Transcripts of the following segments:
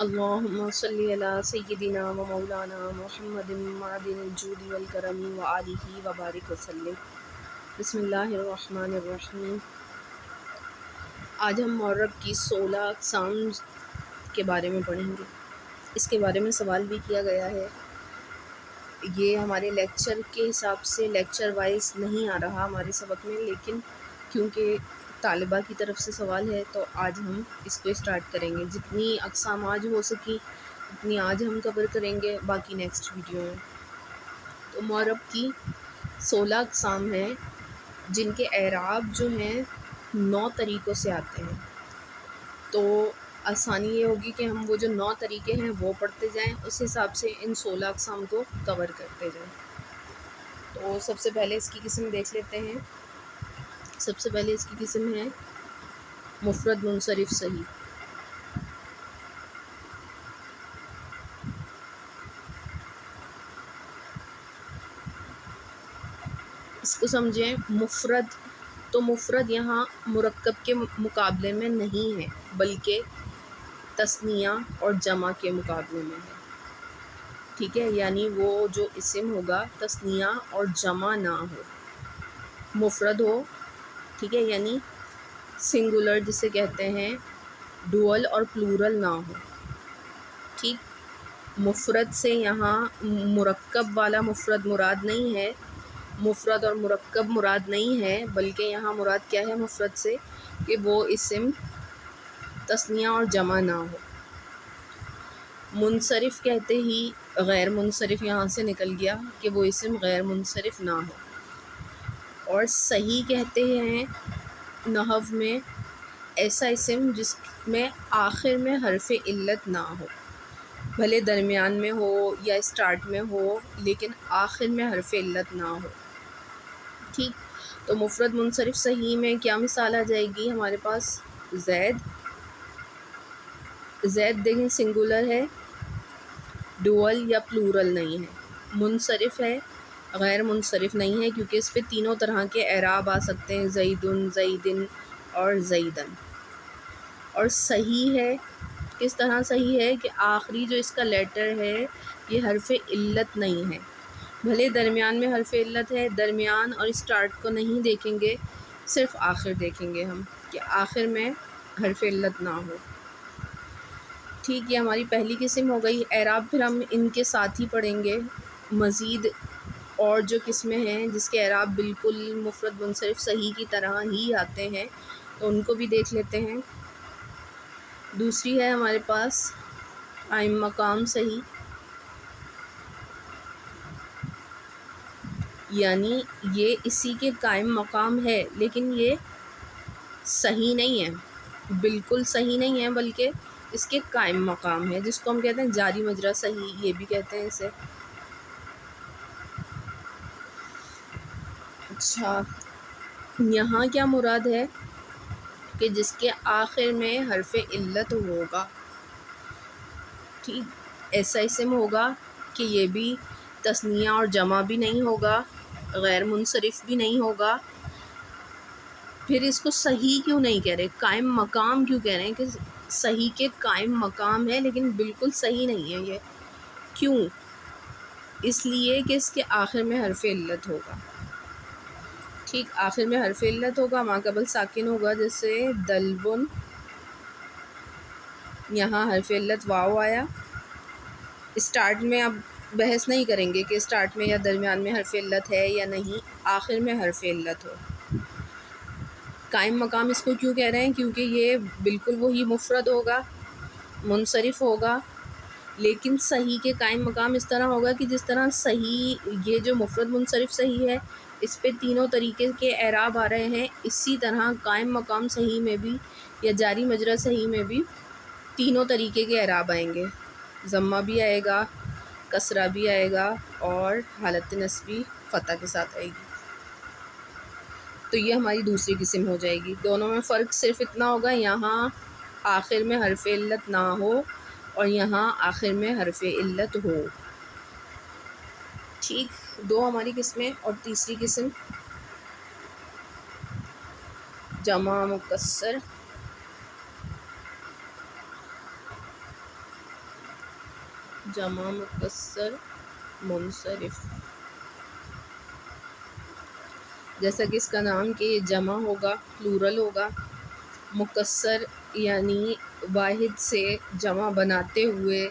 اللهم صل على سيدنا ومولانا محمد معدن الجود والكرم وآلہ وبارک وسلم۔ بسم اللہ الرحمن الرحیم۔ آج ہم معرب کی 16 اقسام کے بارے میں پڑھیں گے۔ اس کے بارے میں سوال بھی کیا گیا ہے۔ یہ ہمارے لیکچر کے حساب سے لیکچر وائز نہیں آ رہا ہمارے سبق میں، لیکن کیونکہ طالبہ کی طرف سے سوال ہے تو آج ہم اس کو اسٹارٹ کریں گے۔ جتنی اقسام آج ہو سکی اتنی آج ہم کور کریں گے، باقی نیکسٹ ویڈیو میں۔ تو معرب کی 16 اقسام ہیں جن کے اعراب جو ہیں 9 طریقوں سے آتے ہیں۔ تو آسانی یہ ہوگی کہ ہم وہ جو 9 طریقے ہیں وہ پڑھتے جائیں، اس حساب سے ان 16 اقسام کو کور کرتے جائیں۔ تو سب سے پہلے اس کی قسم دیکھ لیتے ہیں۔ سب سے پہلے اس کی قسم ہے مفرد منصرف صحیح۔ اس کو سمجھیں مفرد، تو مفرد یہاں مرکب کے مقابلے میں نہیں ہے بلکہ تثنیہ اور جمع کے مقابلے میں ہے۔ ٹھیک ہے، یعنی وہ جو اسم ہوگا تثنیہ اور جمع نہ ہو، مفرد ہو۔ ٹھیک ہے، یعنی سنگولر جسے کہتے ہیں، ڈوئل اور پلورل نہ ہو۔ ٹھیک، مفرد سے یہاں مرکب والا مفرد مراد نہیں ہے، مفرد اور مرکب مراد نہیں ہے، بلکہ یہاں مراد کیا ہے مفرد سے کہ وہ اسم تثنیہ اور جمع نہ ہو۔ منصرف کہتے ہی غیر منصرف یہاں سے نکل گیا کہ وہ اسم غیر منصرف نہ ہو۔ اور صحیح کہتے ہیں نحو میں ایسا اسم جس میں آخر میں حرف علت نہ ہو، بھلے درمیان میں ہو یا اسٹارٹ میں ہو لیکن آخر میں حرف علت نہ ہو۔ ٹھیک، تو مفرد منصرف صحیح میں کیا مثال آ جائے گی ہمارے پاس؟ زید۔ زید دیکھیں سنگولر ہے، ڈوئل یا پلورل نہیں ہے، منصرف ہے، غیر منصرف نہیں ہے کیونکہ اس پہ تینوں طرح کے اعراب آ سکتے ہیں، زیدن، زیدن اور زیدن۔ اور صحیح ہے، کس طرح صحیح ہے کہ آخری جو اس کا لیٹر ہے یہ حرف علت نہیں ہے، بھلے درمیان میں حرف علت ہے، درمیان اور اسٹارٹ کو نہیں دیکھیں گے، صرف آخر دیکھیں گے ہم کہ آخر میں حرف علت نہ ہو۔ ٹھیک، یہ ہماری پہلی قسم ہو گئی۔ اعراب پھر ہم ان کے ساتھ ہی پڑھیں گے۔ مزید اور جو قسمیں ہیں جس کے اعراب بالکل مفرد منصرف صحیح کی طرح ہی آتے ہیں تو ان کو بھی دیکھ لیتے ہیں۔ دوسری ہے ہمارے پاس قائم مقام صحیح، یعنی یہ اسی کے قائم مقام ہے لیکن یہ صحیح نہیں ہے، بالکل صحیح نہیں ہے بلکہ اس کے قائم مقام ہے، جس کو ہم کہتے ہیں جاری مجرا صحیح، یہ بھی کہتے ہیں اسے۔ اچھا، یہاں کیا مراد ہے کہ جس کے آخر میں حرف علت ہوگا۔ ٹھیک، ایسا اسم ہوگا کہ یہ بھی تثنیہ اور جمع بھی نہیں ہوگا، غیر منصرف بھی نہیں ہوگا۔ پھر اس کو صحیح کیوں نہیں کہہ رہے، قائم مقام کیوں کہہ رہے ہیں کہ صحیح کے قائم مقام ہے لیکن بالکل صحیح نہیں ہے یہ؟ کیوں؟ اس لیے کہ اس کے آخر میں حرف علت ہوگا۔ ٹھیک، آخر میں حرف علت ہوگا، ما قبل ساکن ہوگا، جیسے دلبن، یہاں حرف علت واو آیا۔ اسٹارٹ میں اب بحث نہیں کریں گے کہ اسٹارٹ میں یا درمیان میں حرف علت ہے یا نہیں، آخر میں حرف علت ہو۔ قائم مقام اس کو کیوں کہہ رہے ہیں؟ کیونکہ یہ بالکل وہی مفرد ہوگا، منصرف ہوگا، لیکن صحیح کے قائم مقام اس طرح ہوگا کہ جس طرح صحیح یہ جو مفرد منصرف صحیح ہے اس پہ تینوں طریقے کے اعراب آ رہے ہیں، اسی طرح قائم مقام صحیح میں بھی یا جاری مجرا صحیح میں بھی تینوں طریقے کے اعراب آئیں گے، ضمہ بھی آئے گا، کسرہ بھی آئے گا اور حالت نصبی فتح کے ساتھ آئے گی۔ تو یہ ہماری دوسری قسم ہو جائے گی۔ دونوں میں فرق صرف اتنا ہوگا، یہاں آخر میں حرف علت نہ ہو اور یہاں آخر میں حرف علت ہو۔ ٹھیک، دو ہماری قسمیں، اور تیسری قسم جمع مکسر۔ جمع مکسر منصرف، جیسا کہ اس کا نام کہ یہ جمع ہوگا، پلورل ہوگا، مکسر یعنی واحد سے جمع بناتے ہوئے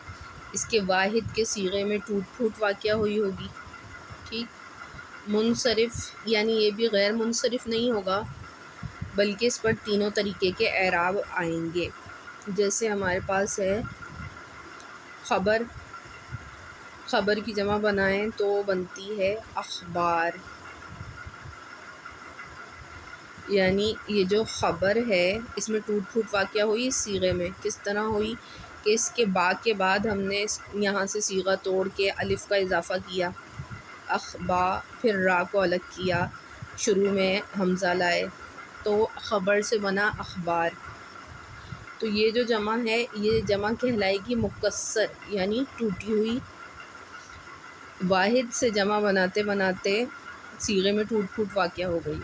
اس کے واحد کے صیغے میں ٹوٹ پھوٹ واقع ہوئی ہوگی. ٹھیک. منصرف یعنی یہ بھی غیر منصرف نہیں ہوگا بلکہ اس پر تینوں طریقے کے اعراب آئیں گے. جیسے ہمارے پاس ہے خبر، خبر کی جمع بنائیں تو بنتی ہے اخبار. یعنی یہ جو خبر ہے اس میں ٹوٹ پھوٹ واقع ہوئی اس صیغے میں. کس طرح ہوئی کہ اس کے با کے بعد ہم نے یہاں سے صیغہ توڑ کے الف کا اضافہ کیا، اخبا، پھر را کو الگ کیا، شروع میں حمزہ لائے تو خبر سے بنا اخبار. تو یہ جو جمع ہے یہ جمع کہلائے گی مکسر یعنی ٹوٹی ہوئی، واحد سے جمع بناتے بناتے صیغے میں ٹوٹ پھوٹ واقع ہو گئی.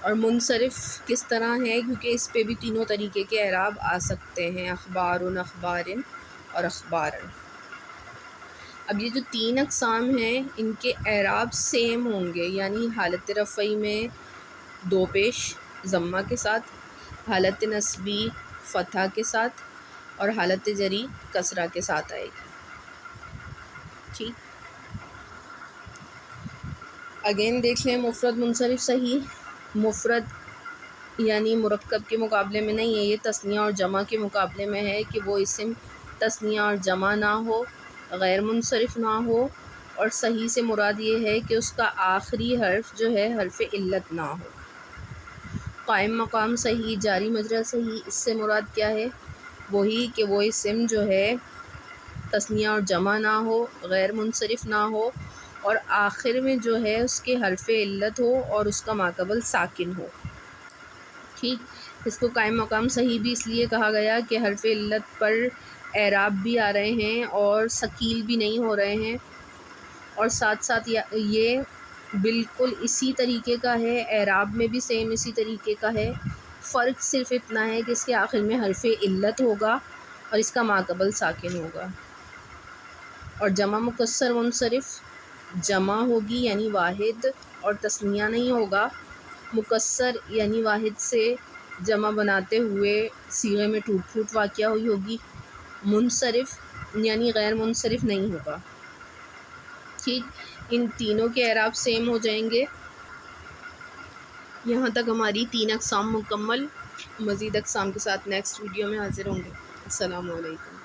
اور منصرف کس طرح ہے کیونکہ اس پہ بھی تینوں طریقے کے اعراب آ سکتے ہیں، اخبارن، اخبارن اور اخبارن. اب یہ جو تین اقسام ہیں ان کے اعراب سیم ہوں گے، یعنی حالت رفعی میں دو پیش ضمہ کے ساتھ، حالت نصبی فتحہ کے ساتھ اور حالت جری کسرہ کے ساتھ آئے گی. ٹھیک. اگین دیکھ لیں مفرد منصرف صحیح. مفرد یعنی مرکب کے مقابلے میں نہیں ہے، یہ تثنیہ اور جمع کے مقابلے میں ہے کہ وہ اسم تثنیہ اور جمع نہ ہو، غیر منصرف نہ ہو، اور صحیح سے مراد یہ ہے کہ اس کا آخری حرف جو ہے حرف علت نہ ہو. قائم مقام صحیح، جاری مجرا صحیح، اس سے مراد کیا ہے؟ وہی کہ وہ اسم جو ہے تثنیہ اور جمع نہ ہو، غیر منصرف نہ ہو، اور آخر میں جو ہے اس کے حرف علت ہو اور اس کا ماقبل ساکن ہو. ٹھیک. اس کو قائم مقام صحیح بھی اس لیے کہا گیا کہ حرف علت پر اعراب بھی آ رہے ہیں اور ثقیل بھی نہیں ہو رہے ہیں، اور ساتھ ساتھ یہ بالکل اسی طریقے کا ہے، اعراب میں بھی سیم اسی طریقے کا ہے. فرق صرف اتنا ہے کہ اس کے آخر میں حرف علت ہوگا اور اس کا ماقبل ساکن ہوگا. اور جمع مکسر منصرف جمع ہوگی یعنی واحد اور تثنیہ نہیں ہوگا، مکسر یعنی واحد سے جمع بناتے ہوئے صیغے میں ٹوٹ پھوٹ واقع ہوئی ہوگی، منصرف یعنی غیر منصرف نہیں ہوگا. ٹھیک. ان تینوں کے اعراب سیم ہو جائیں گے. یہاں تک ہماری تین اقسام مکمل. مزید اقسام کے ساتھ نیکسٹ ویڈیو میں حاضر ہوں گے. السلام علیکم.